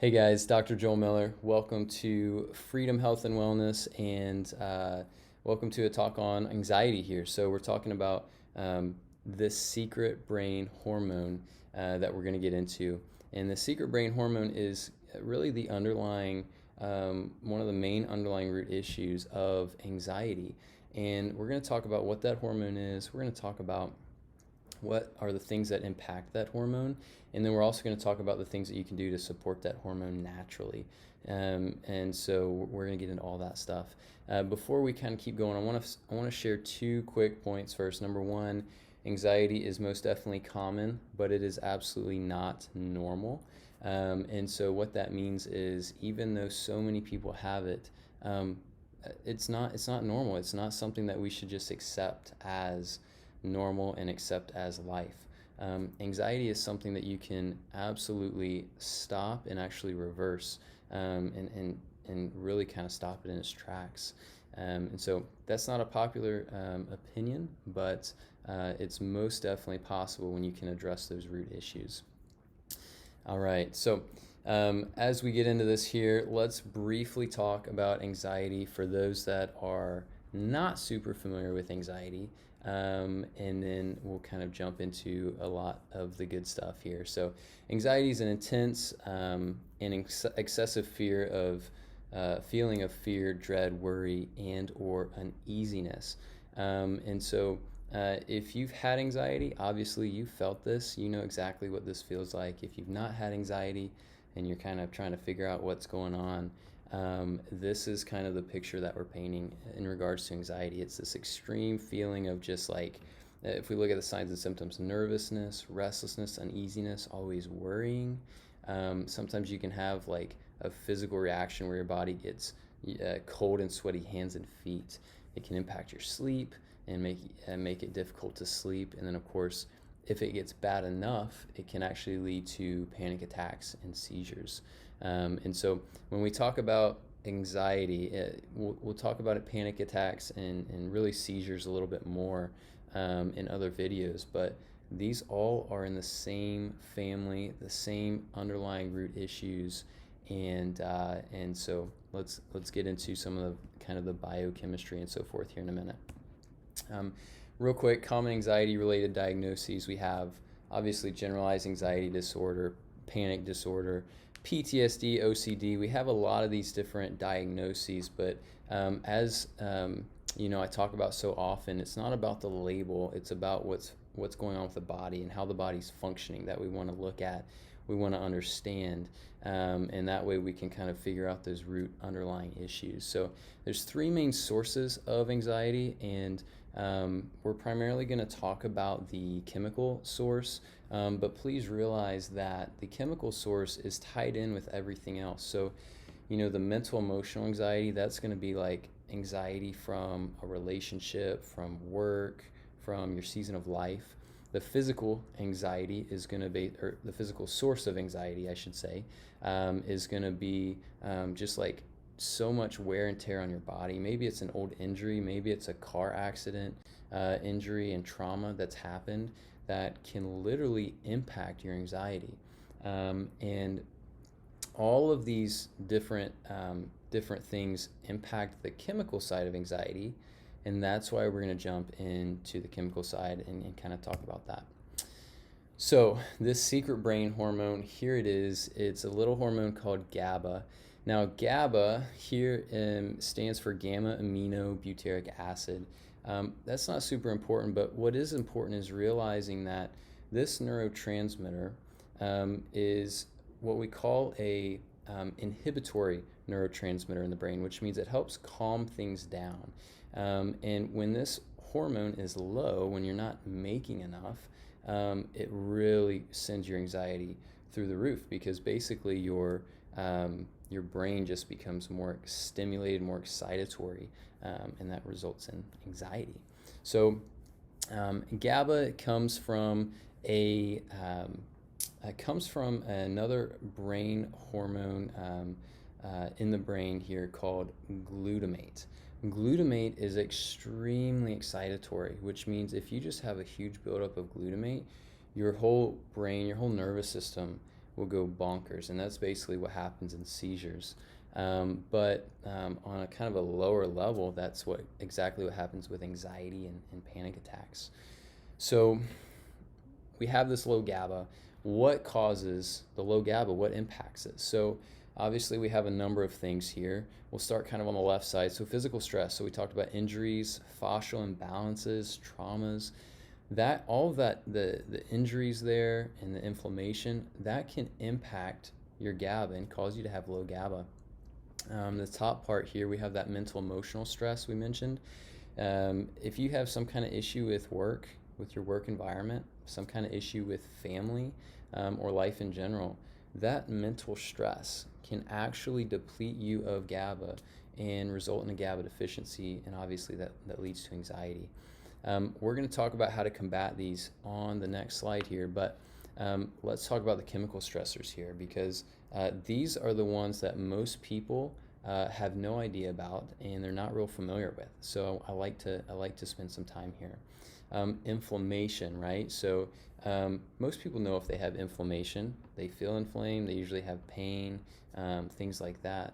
Hey guys, Dr. Joel Miller. Welcome to Freedom Health and Wellness, and welcome to a talk on anxiety here. So we're talking about this secret brain hormone that we're going to get into. And the secret brain hormone is really the underlying, one of the main underlying root issues of anxiety. And we're going to talk about what that hormone is. We're going to talk about what are the things that impact that hormone, and then we're also going to talk about the things that you can do to support that hormone naturally. And so we're going to get into all that stuff. Before we kind of keep going, I want to share two quick points first. Number one, anxiety is most definitely common, but it is absolutely not normal. And so what that means is, even though so many people have it, it's not normal. It's not something that we should just accept as normal and accept as life. Anxiety is something that you can absolutely stop and actually reverse, and really kind of stop it in its tracks. And so that's not a popular opinion, but it's most definitely possible when you can address those root issues. All right, so as we get into this here, let's briefly talk about anxiety for those that are not super familiar with anxiety. And then we'll kind of jump into a lot of the good stuff here. So, anxiety is an intense and excessive fear of feeling of fear, dread, worry, and/or uneasiness. If you've had anxiety, obviously you felt this. You know exactly what this feels like. If you've not had anxiety and you're kind of trying to figure out what's going on, this is kind of the picture that we're painting in regards to anxiety. It's this extreme feeling of just like, if we look at the signs and symptoms, nervousness, restlessness, uneasiness, always worrying. Sometimes you can have like a physical reaction where your body gets cold and sweaty hands and feet. It can impact your sleep and make it difficult to sleep. And then, of course, if it gets bad enough, it can actually lead to panic attacks and seizures. And so when we talk about anxiety, we'll talk about it, panic attacks and really seizures a little bit more in other videos, but these all are in the same family, the same underlying root issues. And so let's get into some of the kind of the biochemistry and so forth here in a minute. Real quick, common anxiety related diagnoses. We have obviously generalized anxiety disorder, panic disorder, PTSD, OCD. We have a lot of these different diagnoses, but as I talk about so often, it's not about the label. It's about what's going on with the body and how the body's functioning that we want to look at, we want to understand, and that way we can kind of figure out those root underlying issues. So there's three main sources of anxiety, and we're primarily going to talk about the chemical source, but please realize that the chemical source is tied in with everything else. So, the mental emotional anxiety, that's going to be like anxiety from a relationship, from work, from your season of life. The physical anxiety is going to be, or the physical source of anxiety, I should say, is going to be just like so much wear and tear on your body. Maybe it's an old injury, maybe it's a car accident, injury and trauma that's happened that can literally impact your anxiety. And all of these different things impact the chemical side of anxiety, and that's why we're going to jump into the chemical side and kind of talk about that. So this secret brain hormone, here it is. It's a little hormone called GABA. Now, GABA here stands for gamma aminobutyric acid. That's not super important, but what is important is realizing that this neurotransmitter is what we call a inhibitory neurotransmitter in the brain, which means it helps calm things down. And when this hormone is low, when you're not making enough, it really sends your anxiety through the roof, because basically your brain just becomes more stimulated, more excitatory, and that results in anxiety. So GABA comes from another brain hormone in the brain here called glutamate. Glutamate is extremely excitatory, which means if you just have a huge buildup of glutamate, your whole brain, your whole nervous system will go bonkers, and that's basically what happens in seizures. But on a kind of a lower level, that's exactly what happens with anxiety and panic attacks. So we have this low GABA. What causes the low GABA? What impacts it? So obviously we have a number of things here. We'll start kind of on the left side. So physical stress. So we talked about injuries, fascial imbalances, traumas. That all of that, the injuries there and the inflammation, that can impact your GABA and cause you to have low GABA. The top part here, we have that mental emotional stress we mentioned. If you have some kind of issue with work, with your work environment, some kind of issue with family, or life in general, that mental stress can actually deplete you of GABA and result in a GABA deficiency, and obviously that leads to anxiety. We're going to talk about how to combat these on the next slide here, but let's talk about the chemical stressors here, because these are the ones that most people have no idea about and they're not real familiar with. So I like to spend some time here. Inflammation, right? So most people know if they have inflammation, they feel inflamed, they usually have pain, things like that.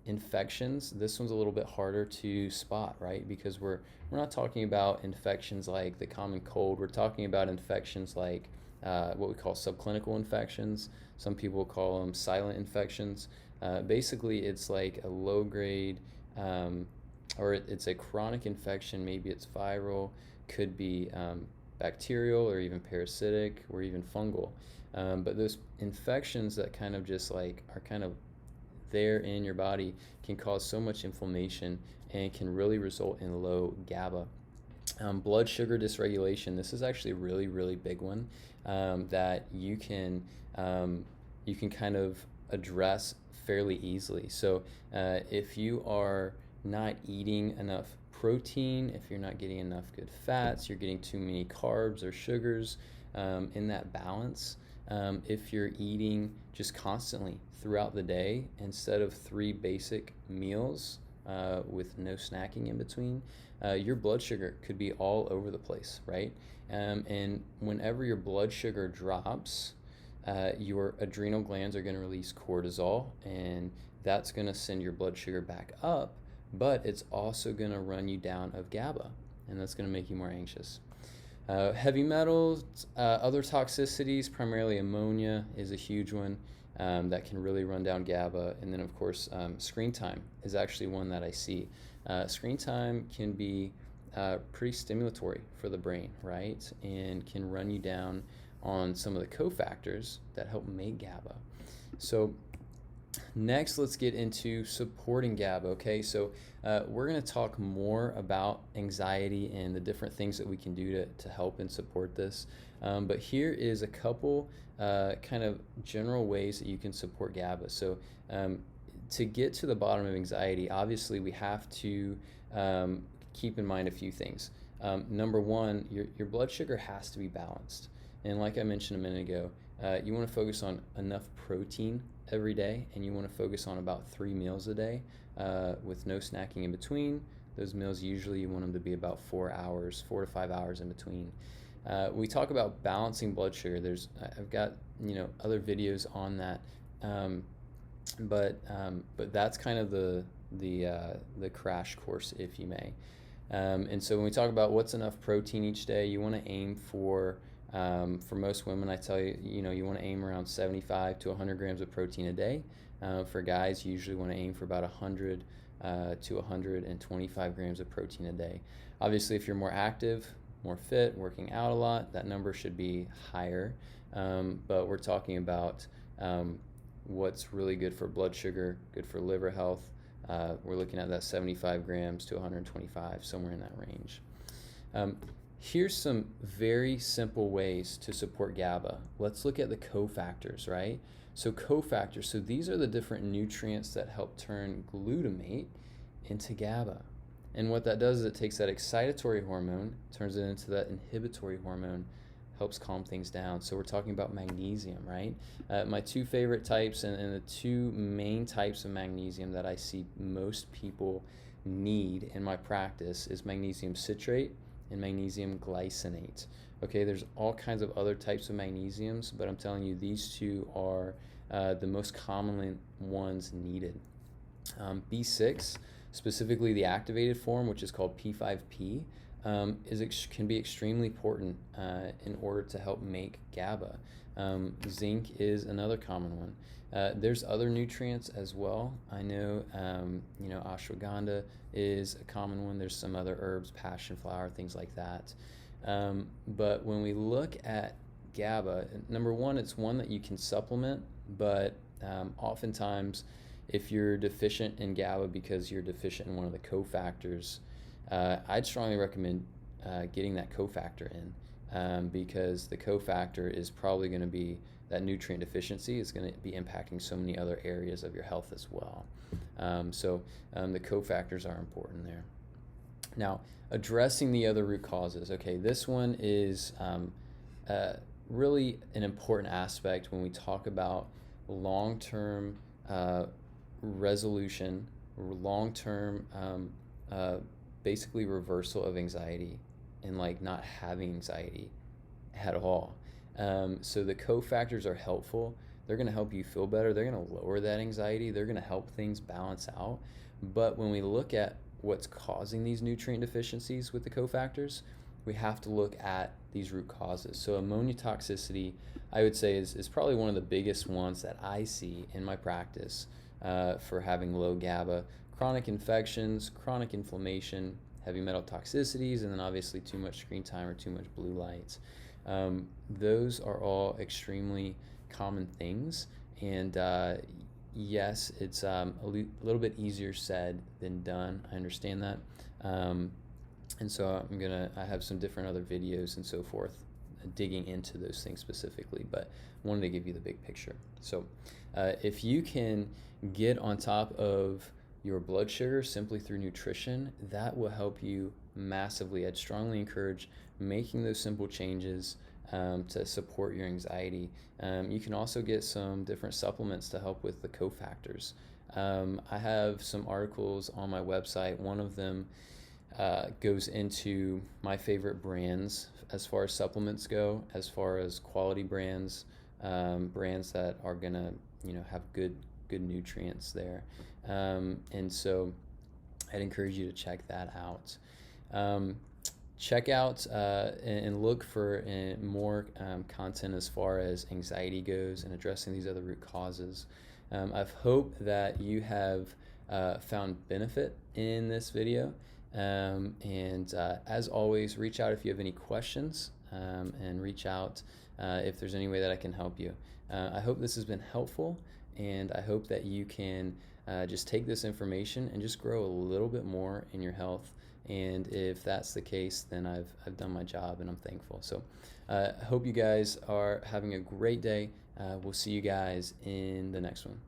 Infections, this one's a little bit harder to spot, right? Because we're not talking about infections like the common cold. We're talking about infections like what we call subclinical infections. Some people call them silent infections. Basically, it's like a low grade, or it's a chronic infection. Maybe it's viral, could be bacterial or even parasitic or even fungal. But those infections that kind of just like are kind of there in your body can cause so much inflammation and can really result in low GABA. Blood sugar dysregulation. This is actually a really, really big one that you can kind of address fairly easily. So if you are not eating enough protein, if you're not getting enough good fats, you're getting too many carbs or sugars in that balance. If you're eating just constantly throughout the day instead of 3 basic meals with no snacking in between, your blood sugar could be all over the place, right? And whenever your blood sugar drops, your adrenal glands are going to release cortisol, and that's going to send your blood sugar back up, but it's also going to run you down of GABA, and that's going to make you more anxious. Heavy metals, other toxicities, primarily ammonia is a huge one that can really run down GABA. And then, of course, screen time is actually one that I see. Screen time can be pretty stimulatory for the brain, right? And can run you down on some of the cofactors that help make GABA. So next, let's get into supporting GABA, okay? So we're going to talk more about anxiety and the different things that we can do to help and support this. But here is a couple kind of general ways that you can support GABA. So to get to the bottom of anxiety, obviously we have to keep in mind a few things. Number one, your blood sugar has to be balanced. And like I mentioned a minute ago, you want to focus on enough protein every day, and you want to focus on about 3 meals a day with no snacking in between. Those meals, usually you want them to be about 4 to 5 hours in between. We talk about balancing blood sugar. I've got other videos on that, but that's kind of the crash course, if you may. And so when we talk about what's enough protein each day, you want to aim for most women, I tell you, you want to aim around 75 to 100 grams of protein a day. For guys, you usually want to aim for about 100 to 125 grams of protein a day. Obviously, if you're more active, more fit, working out a lot, that number should be higher. But we're talking about what's really good for blood sugar, good for liver health. We're looking at that 75 grams to 125, somewhere in that range. Here's some very simple ways to support GABA. Let's look at the cofactors, right? So cofactors, so these are the different nutrients that help turn glutamate into GABA. And what that does is it takes that excitatory hormone, turns it into that inhibitory hormone, helps calm things down. So we're talking about magnesium, right? My 2 favorite types and the 2 main types of magnesium that I see most people need in my practice is magnesium citrate and magnesium glycinate. Okay, there's all kinds of other types of magnesiums, but I'm telling you, these two are the most commonly ones needed. B6, specifically the activated form, which is called P5P, can be extremely important in order to help make GABA. Zinc is another common one. There's other nutrients as well. I know, ashwagandha is a common one. There's some other herbs, passion flower, things like that. But when we look at GABA, number one, it's one that you can supplement, but oftentimes, if you're deficient in GABA because you're deficient in one of the cofactors, I'd strongly recommend getting that cofactor in, because the cofactor is probably going to be that nutrient deficiency is going to be impacting so many other areas of your health as well. So the cofactors are important there. Now, addressing the other root causes. Okay, this one is really an important aspect when we talk about long-term resolution, long-term basically reversal of anxiety and like not having anxiety at all. So the cofactors are helpful. They're going to help you feel better. They're going to lower that anxiety. They're going to help things balance out. But when we look at what's causing these nutrient deficiencies with the cofactors, we have to look at these root causes. So ammonia toxicity, I would say, is probably one of the biggest ones that I see in my practice for having low GABA. Chronic infections, chronic inflammation, heavy metal toxicities, and then obviously too much screen time or too much blue light. Those are all extremely common things, and yes, it's a little bit easier said than done. I understand that, and so I have some different other videos and so forth digging into those things specifically, but wanted to give you the big picture. So if you can get on top of your blood sugar simply through nutrition, that will help you massively. I'd strongly encourage making those simple changes to support your anxiety. You can also get some different supplements to help with the cofactors. I have some articles on my website. One of them goes into my favorite brands as far as supplements go, as far as quality brands, brands that are gonna have good nutrients there. And so I'd encourage you to check that out. Check out and look for more content as far as anxiety goes and addressing these other root causes. I hope that you have found benefit in this video. And as always, reach out if you have any questions, and reach out if there's any way that I can help you. I hope this has been helpful, and I hope that you can just take this information and just grow a little bit more in your health. And if that's the case, then I've done my job, and I'm thankful. So I hope you guys are having a great day. We'll see you guys in the next one.